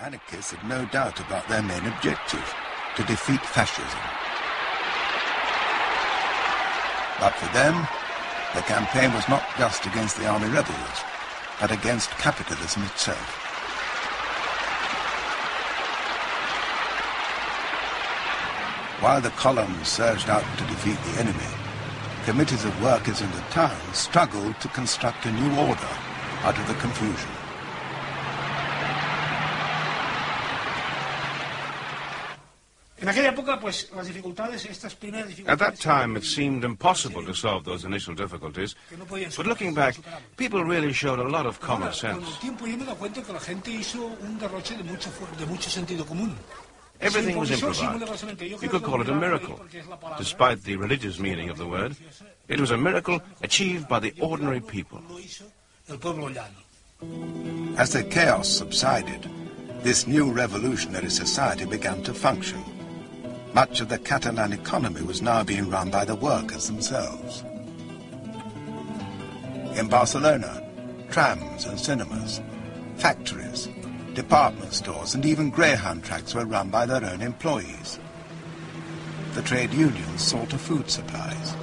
Anarchists had no doubt about their main objective, to defeat fascism. But for them, the campaign was not just against the army rebels, but against capitalism itself. While the columns surged out to defeat the enemy, committees of workers in the town struggled to construct a new order out of the confusion. At that time, it seemed impossible to solve those initial difficulties, but looking back, people really showed a lot of common sense. Everything was improvised. You could call it a miracle. Despite the religious meaning of the word, it was a miracle achieved by the ordinary people. As the chaos subsided, this new revolutionary society began to function. Much of the Catalan economy was now being run by the workers themselves. In Barcelona, trams and cinemas, factories, department stores and even greyhound tracks were run by their own employees. The trade unions saw to food supplies.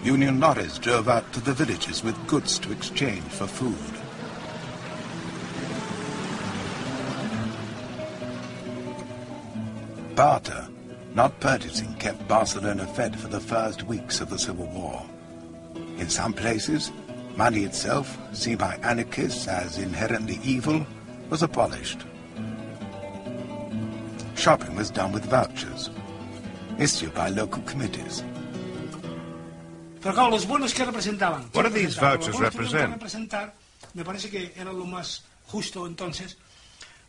Union lorries drove out to the villages with goods to exchange for food. Barter, not purchasing, kept Barcelona fed for the first weeks of the Civil War. In some places, money itself, seen by anarchists as inherently evil, was abolished. Shopping was done with vouchers, issued by local committees. What do these vouchers represent?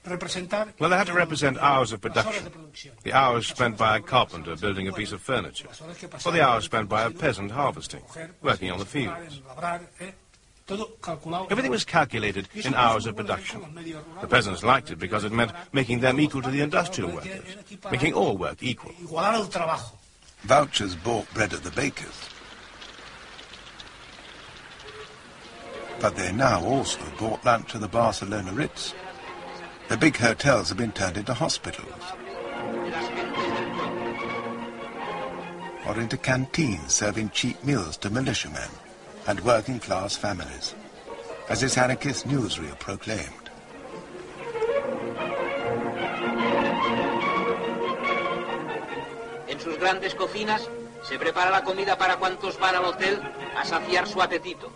Well, they had to represent hours of production. The hours spent by a carpenter building a piece of furniture, or the hours spent by a peasant harvesting, working on the fields. Everything was calculated in hours of production. The peasants liked it because it meant making them equal to the industrial workers, making all work equal. Vouchers bought bread at the bakers, but they now also bought lunch at the Barcelona Ritz. The big hotels have been turned into hospitals, or into canteens serving cheap meals to militiamen and working-class families, as this anarchist newsreel proclaimed. En sus grandes cocinas se prepara la comida para cuantos van al hotel a saciar su apetito.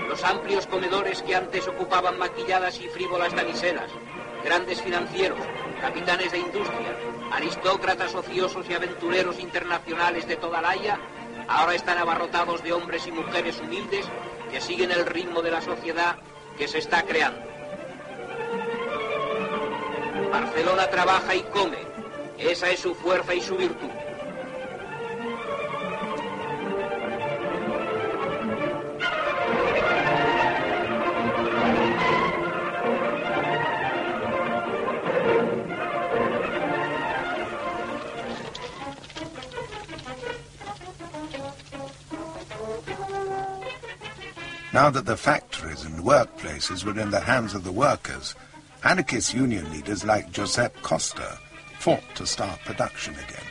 Los amplios comedores que antes ocupaban maquilladas y frívolas damiselas, grandes financieros, capitanes de industria, aristócratas ociosos y aventureros internacionales de toda la Haya, ahora están abarrotados de hombres y mujeres humildes que siguen el ritmo de la sociedad que se está creando. Barcelona trabaja y come, esa es su fuerza y su virtud. Now that the factories and workplaces were in the hands of the workers, anarchist union leaders like Josep Costa fought to start production again.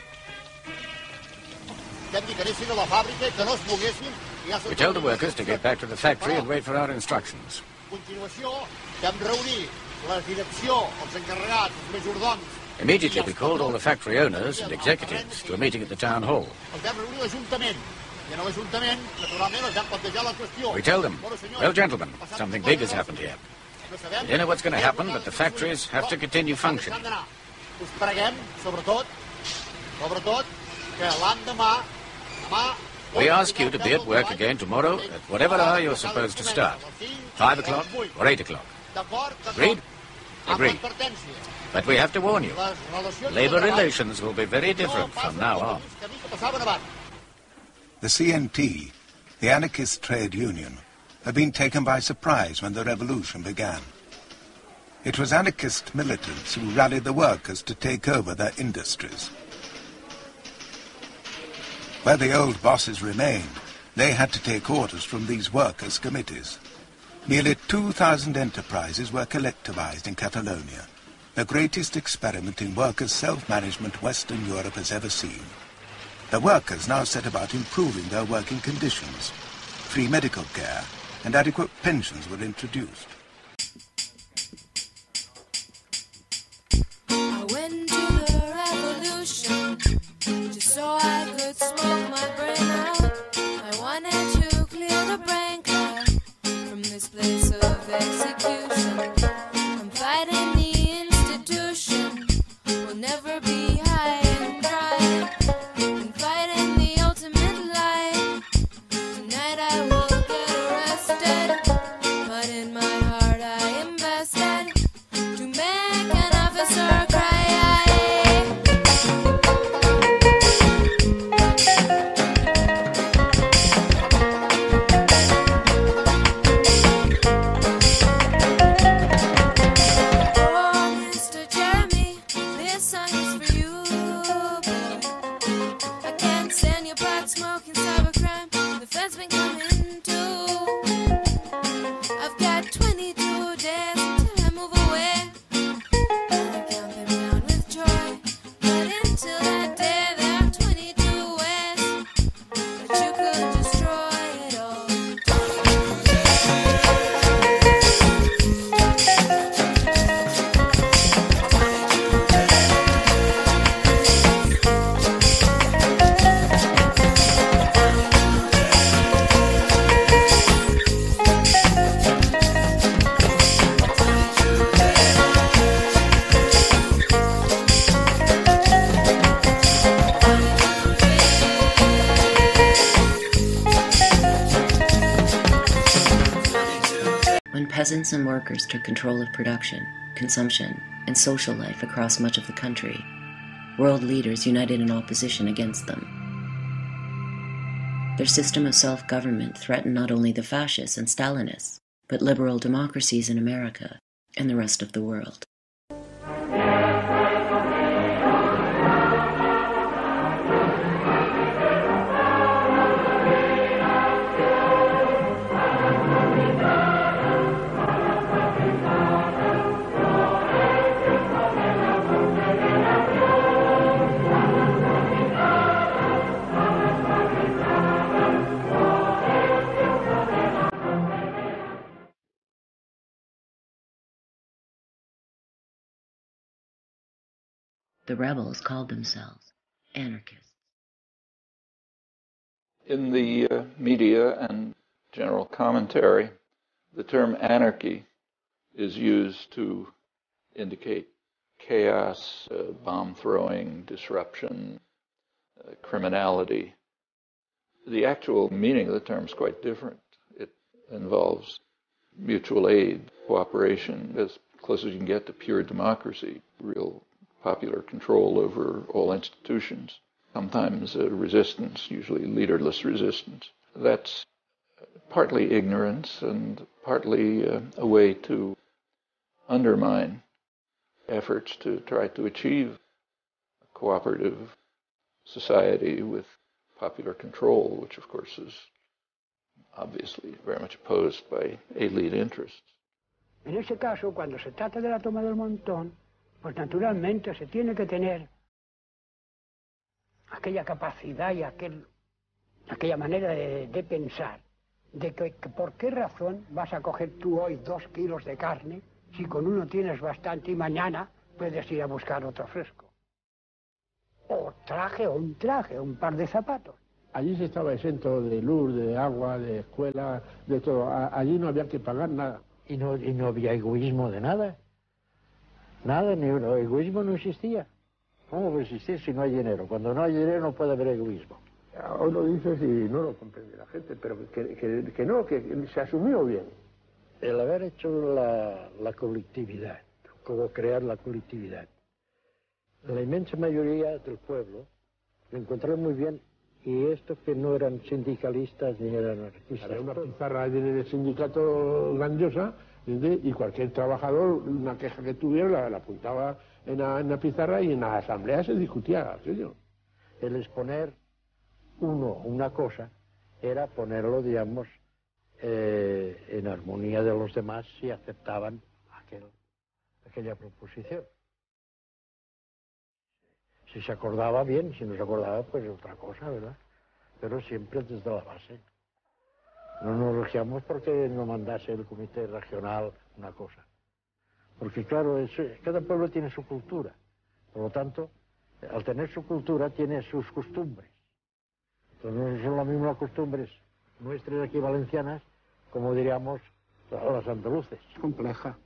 We told the workers to get back to the factory and wait for our instructions. Immediately we called all the factory owners and executives to a meeting at the town hall. We tell them, well, gentlemen, something big has happened here. We don't know what's going to happen, but the factories have to continue functioning. We ask you to be at work again tomorrow at whatever hour you're supposed to start. 5 o'clock or 8 o'clock. Agreed? Agreed. But we have to warn you, labor relations will be very different from now on. The CNT, the anarchist trade union, had been taken by surprise when the revolution began. It was anarchist militants who rallied the workers to take over their industries. Where the old bosses remained, They had to take orders from these workers' committees. Nearly 2,000 enterprises were collectivized in Catalonia, the greatest experiment in workers' self-management Western Europe has ever seen. The workers now set about improving their working conditions. Free medical care and adequate pensions were introduced. I went to the revolution just so I could smoke my brain out. I wanted to clear the brain cloud from this place of execution. I'm fighting the institution, will never be high and dry. I'm fighting the ultimate lie. Tonight I will get arrested, but in my heart I am vested to make an officer cry. Smoking cybercrime, the feds been coming too. I've got 22 days till I move away. I count them down with joy, but until that day there are 22 ways that you could destroy it all. When peasants and workers took control of production, consumption, and social life across much of the country, world leaders united in opposition against them. Their system of self-government threatened not only the fascists and Stalinists, but liberal democracies in America and the rest of the world. The rebels called themselves anarchists. In the media and general commentary, the term anarchy is used to indicate chaos, bomb-throwing, disruption, criminality. The actual meaning of the term is quite different. It involves mutual aid, cooperation, as close as you can get to pure democracy, real popular control over all institutions, sometimes resistance, usually leaderless resistance. That's partly ignorance and partly a way to undermine efforts to try to achieve a cooperative society with popular control, which of course is obviously very much opposed by elite interests. En ese caso, cuando se trata de la toma del montón, pues naturalmente se tiene que tener aquella capacidad y aquella manera de pensar, de que por qué razón vas a coger tú hoy 2 kilos de carne si con uno tienes bastante y mañana puedes ir a buscar otro fresco. O un par de zapatos. Allí se estaba exento de luz, de agua, de escuela, de todo. Allí no había que pagar nada. Y no había egoísmo de nada. Nada, ni egoísmo no existía. ¿Cómo va a existir si no hay dinero? Cuando no hay dinero no puede haber egoísmo. Hoy lo dices y no lo comprende la gente, pero que se asumió bien. El haber hecho la colectividad, como crear la colectividad. La inmensa mayoría del pueblo lo encontraron muy bien, y estos que no eran sindicalistas ni eran anarquistas. Había una pizarra en el sindicato grandiosa, y cualquier trabajador, una queja que tuviera, la apuntaba en la pizarra, y en la asamblea se discutía aquello. El exponer una cosa era ponerlo, digamos, en armonía de los demás si aceptaban aquella proposición. Si se acordaba bien, si no se acordaba, pues otra cosa, ¿verdad? Pero siempre desde la base. No nos regiamos porque no mandase el comité regional una cosa. Porque claro, cada pueblo tiene su cultura. Por lo tanto, al tener su cultura, tiene sus costumbres. Entonces no son las mismas costumbres nuestras aquí valencianas, como diríamos las andaluces. Es compleja.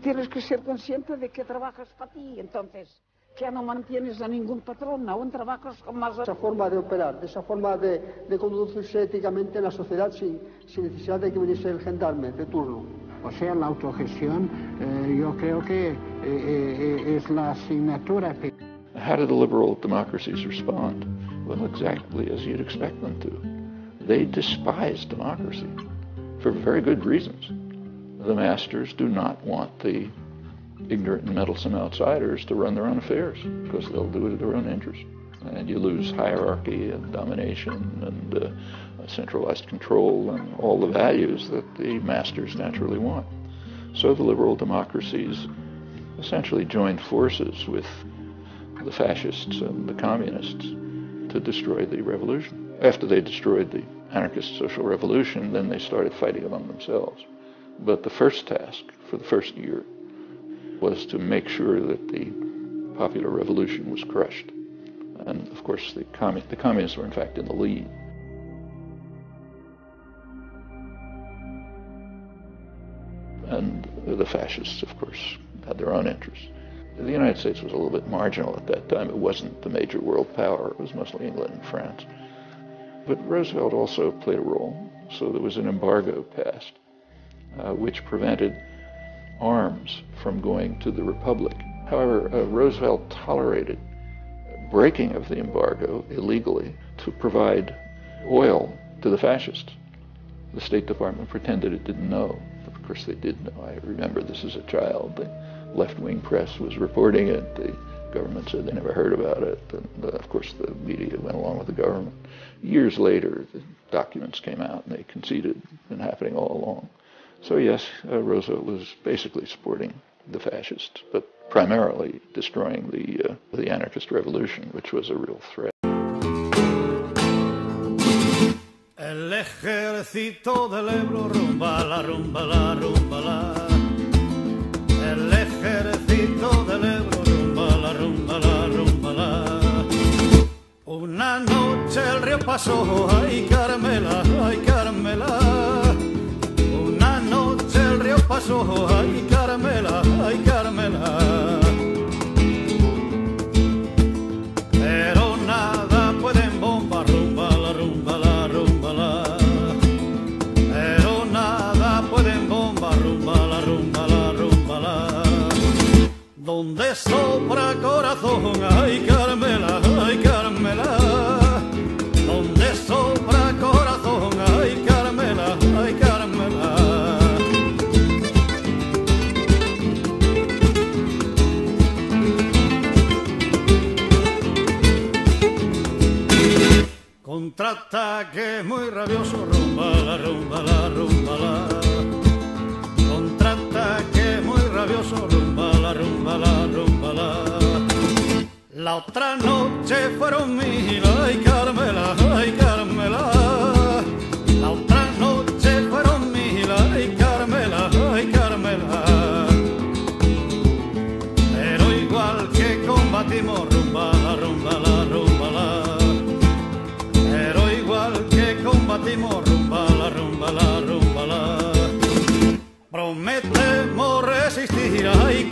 Tienes que ser consciente de que trabajas para ti, entonces ya no mantienes a ningún patrón, aún trabajas con más... Esa forma de operar, de esa forma de conducirse éticamente en la sociedad sin necesidad de que viniese el gendarme de turno. O sea, la autogestión, yo creo que es la asignatura. How do the liberal democracies respond? Well, exactly as you'd expect them to. They despise democracy for very good reasons. The masters do not want the ignorant and meddlesome outsiders to run their own affairs because they'll do it at their own interest. And you lose hierarchy and domination and centralized control and all the values that the masters naturally want. So the liberal democracies essentially joined forces with the fascists and the communists to destroy the revolution. After they destroyed the anarchist social revolution, then they started fighting among themselves. But the first task for the first year was to make sure that the popular revolution was crushed. And of course the communists were in fact in the lead. And the fascists, of course, had their own interests. The United States was a little bit marginal at that time. It wasn't the major world power. It was mostly England and France. But Roosevelt also played a role. So there was an embargo passed, which prevented arms from going to the Republic. However, Roosevelt tolerated breaking of the embargo illegally to provide oil to the fascists. The State Department pretended it didn't know. Of course they did know. I remember this as a child. The left-wing press was reporting it. The government said they never heard about it. And of course the media went along with the government. Years later, the documents came out and they conceded it had been happening all along. So yes, Roosevelt was basically supporting the fascists, but primarily destroying the anarchist revolution, which was a real threat. El ejército del Ebro rumbala, rumbala, rumbala. El ejército del Ebro rumbala, rumbala, rumbala. Una noche el río pasó, ay Carmela, ay Carmela. Una noche el río pasó, ay Carmela, ay Carmela. Pero nada pueden bomba, rumbala, rumbala, rumbala. Pero nada pueden bomba, rumbala, rumbala, rumbala. Donde sobra corazón, ay Carmela, ay Carmela. Donde sobra corazón, ay Carmela, ay Carmela. Contraataque muy rabioso, rumbala, rumbala, rumbala. Contraataque muy rabioso, rumbala, rumbala, rumbala. La otra noche fueron mil, ay Carmela, ay Carmela. La otra noche fueron mil, ay Carmela, ay Carmela. Pero igual que combatimos, rumbala, rumbala, rumbala. Pero igual que combatimos, rumbala, rumbala, rumbala. Prometemos resistir, ay